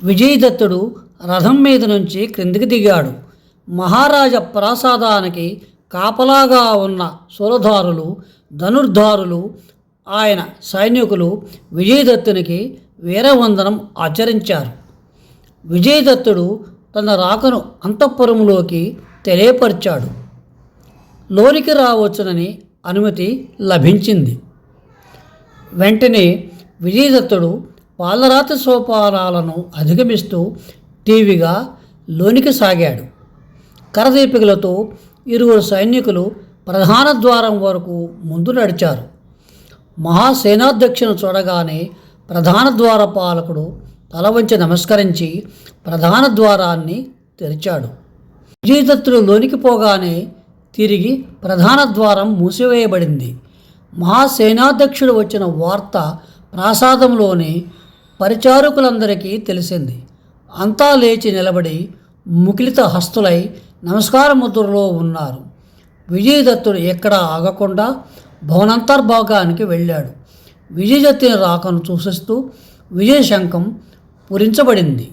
విజయదత్తుడు రథం మీద నుంచి క్రిందికి దిగాడు. మహారాజ ప్రాసాదానికి కాపలాగా ఉన్న శూలధారులు, ధనుర్ధారులు, ఆయన సైనికులు విజయదత్తునికి వీరవందనం ఆచరించారు. విజయదత్తుడు తన రాకను అంతఃపురంలోకి తెలియపరిచాడు. లోనికి రావచ్చునని అనుమతి లభించింది. వెంటనే విజయదత్తుడు పాలరాతి సోపానాలను అధిగమిస్తూ టీవీగా లోనికి సాగాడు. కరదీపికలతో ఇరువురు సైనికులు ప్రధాన ద్వారం వరకు ముందు నడిచారు. మహాసేనాధ్యక్షుని చూడగానే ప్రధాన ద్వారపాలకుడు తల వంచి నమస్కరించి ప్రధాన ద్వారాన్ని తెరిచాడు. విజయదత్తుడు లోనికి పోగానే తిరిగి ప్రధాన ద్వారం మూసివేయబడింది. మహాసేనాధ్యక్షుడు వచ్చిన వార్త ప్రాసాదంలోని పరిచారకులందరికీ తెలిసింది. అంతా లేచి నిలబడి ముకిలిత హస్తులై నమస్కార ముద్రలో ఉన్నారు. విజయదత్తుడు ఎక్కడా ఆగకుండా భవనంతర్భాగానికి వెళ్ళాడు. విజయదత్తుని రాకను సూచిస్తూ విజయశంఖం పూరించబడింది.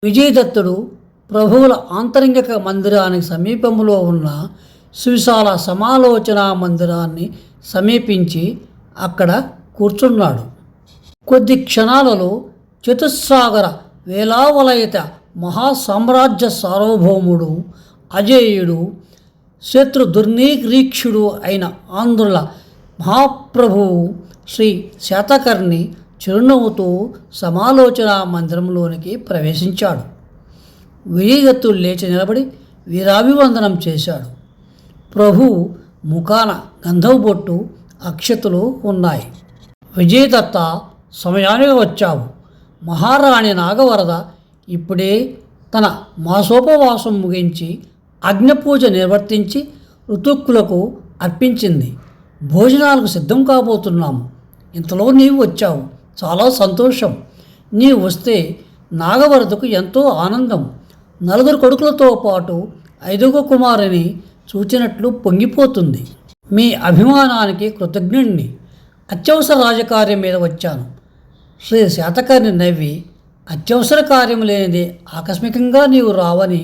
విజయదత్తుడు ప్రభువుల ఆంతరంగిక మందిరానికి సమీపంలో ఉన్న సువిశాల సమాలోచనా మందిరాన్ని సమీపించి అక్కడ కూర్చున్నాడు. కొద్ది క్షణాలలో చతుస్సాగర వేలావలయిత మహాసామ్రాజ్య సార్వభౌముడు, అజేయుడు, శత్రు దుర్నిరీక్షుడు అయిన ఆంధ్రుల మహాప్రభువు శ్రీ శాతకర్ణి చిరునవ్వుతో సమాలోచనా మందిరంలోనికి ప్రవేశించాడు. విజయదత్తుడు లేచి నిలబడి వీరాభివందనం చేశాడు. ప్రభువు ముఖాన గంధపు బొట్టు, అక్షతలు ఉన్నాయి. విజయదత్త, సమయానికి వచ్చావు. మహారాణి నాగవరద ఇప్పుడే తన మాసోపవాసం ముగించి అగ్నిపూజ నిర్వర్తించి ఋతుక్కులకు అర్పించింది. భోజనాలకు సిద్ధం కాబోతున్నాము. ఇంతలో నీవు వచ్చావు, చాలా సంతోషం. నీవు వస్తే నాగవరదకు ఎంతో ఆనందం. 4 కొడుకులతో పాటు 5వ కుమారుని చూచినట్లు పొంగిపోతుంది. మీ అభిమానానికి కృతజ్ఞుణ్ణి. అత్యవసర రాజకార్యం మీద వచ్చాను. శ్రీ శాతకర్ణి నవ్వి, అత్యవసర కార్యం లేనిదే ఆకస్మికంగా నీవు రావని,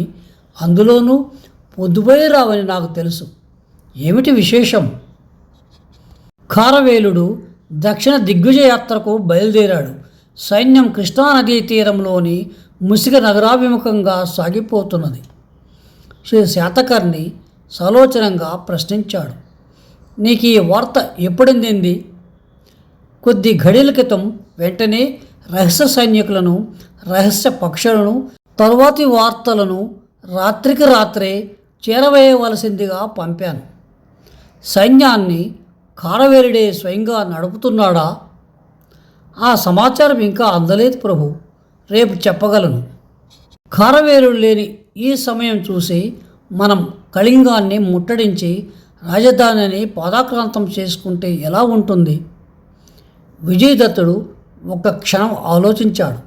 అందులోనూ పొద్దుపోయి రావని నాకు తెలుసు. ఏమిటి విశేషం? ఖారవేలుడు దక్షిణ దిగ్విజయ యాత్రకు బయలుదేరాడు. సైన్యం కృష్ణానదీ తీరంలోని ముసిగ నగరాభిముఖంగా సాగిపోతున్నది. శ్రీ శాతకర్ణి సాలోచనంగా ప్రశ్నించాడు. నీకు ఈ వార్త ఎప్పుడందింది? కొద్ది ఘడియల క్రితం. వెంటనే రహస్య సైనికులను, రహస్య పక్షులను, తరువాతి వార్తలను రాత్రికి రాత్రే చేరవేయవలసిందిగా పంపాను. సైన్యాన్ని ఖారవేలుడే స్వయంగా నడుపుతున్నాడా? ఆ సమాచారం ఇంకా అందలేదు ప్రభు. రేపు చెప్పగలను. ఖారవేలుడు లేని ఈ సమయం చూసి మనం కళింగాన్ని ముట్టడించి రాజధానిని పాదాక్రాంతం చేసుకుంటే ఎలా ఉంటుంది? విజయదత్తుడు ఒక్క క్షణం ఆలోచించాడు.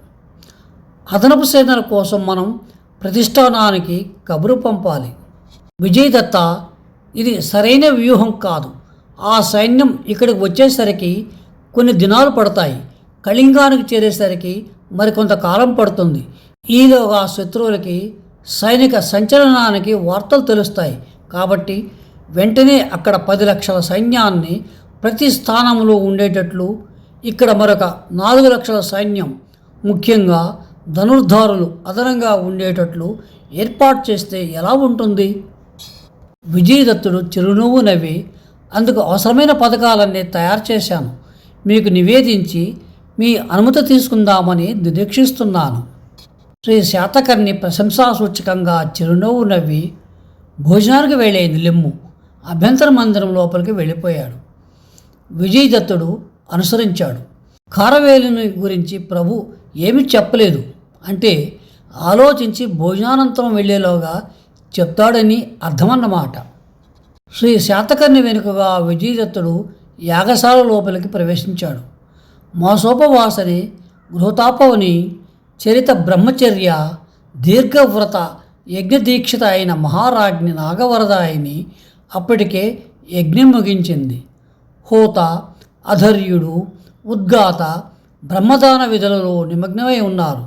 అదనపు సేనల కోసం మనం ప్రతిష్టానానికి కబురు పంపాలి. విజయదత్త, ఇది సరైన వ్యూహం కాదు. ఆ సైన్యం ఇక్కడికి వచ్చేసరికి కొన్ని దినాలు పడతాయి. కళింగానికి చేరేసరికి మరికొంతకాలం పడుతుంది. ఈలోగా శత్రువులకి సైనిక సంచలనానికి వార్తలు తెలుస్తాయి. కాబట్టి వెంటనే అక్కడ 10 లక్షల సైన్యాన్ని ప్రతి స్థానంలో ఉండేటట్లు, ఇక్కడ మరొక 4 లక్షల సైన్యం, ముఖ్యంగా ధనుర్ధారులు అదనంగా ఉండేటట్లు ఏర్పాటు చేస్తే ఎలా ఉంటుంది? విజయదత్తుడు చిరునవ్వు నవ్వి, అందుకు అవసరమైన పథకాలన్నీ తయారు చేశాను. మీకు నివేదించి మీ అనుమతి తీసుకుందామని నిరీక్షిస్తున్నాను. శ్రీ శాతకర్ణి ప్రశంసాసూచకంగా చిరునవ్వు నవ్వి, భోజనానికి వెళ్ళేది లెమ్ము. అభ్యంతర మందిరం లోపలికి వెళ్ళిపోయాడు. విజయదత్తుడు అనుసరించాడు. ఖారవేలుని గురించి ప్రభు ఏమీ చెప్పలేదు అంటే ఆలోచించి భోజనానంతరం వెళ్ళేలోగా చెప్తాడని అర్థమన్నమాట. శ్రీ శాతకర్ణి వెనుకగా విజయదత్తుడు యాగశాల లోపలికి ప్రవేశించాడు. మాసోపవాసని, గృహతాపవని, చరిత బ్రహ్మచర్య, దీర్ఘవ్రత, యజ్ఞదీక్షిత అయిన మహారాజ్ఞి నాగవరదాయిని అప్పటికే యజ్ఞం ముగించింది. హోత, అధర్యుడు, ఉద్గాత బ్రహ్మదాన విధులలో నిమగ్నమై ఉన్నారు.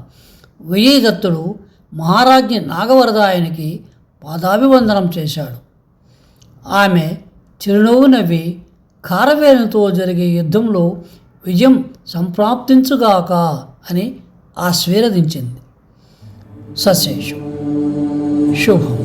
విజయదత్తుడు మహారాజ్ఞి నాగవరదాయనికి పాదాభివందనం చేశాడు. ఆమె చిరునవ్వు నవ్వి కారవేణుతో జరిగే యుద్ధంలో విజయం సంప్రాప్తించుగాక అని ఆశీర్వదించింది. సశేషం శుభం.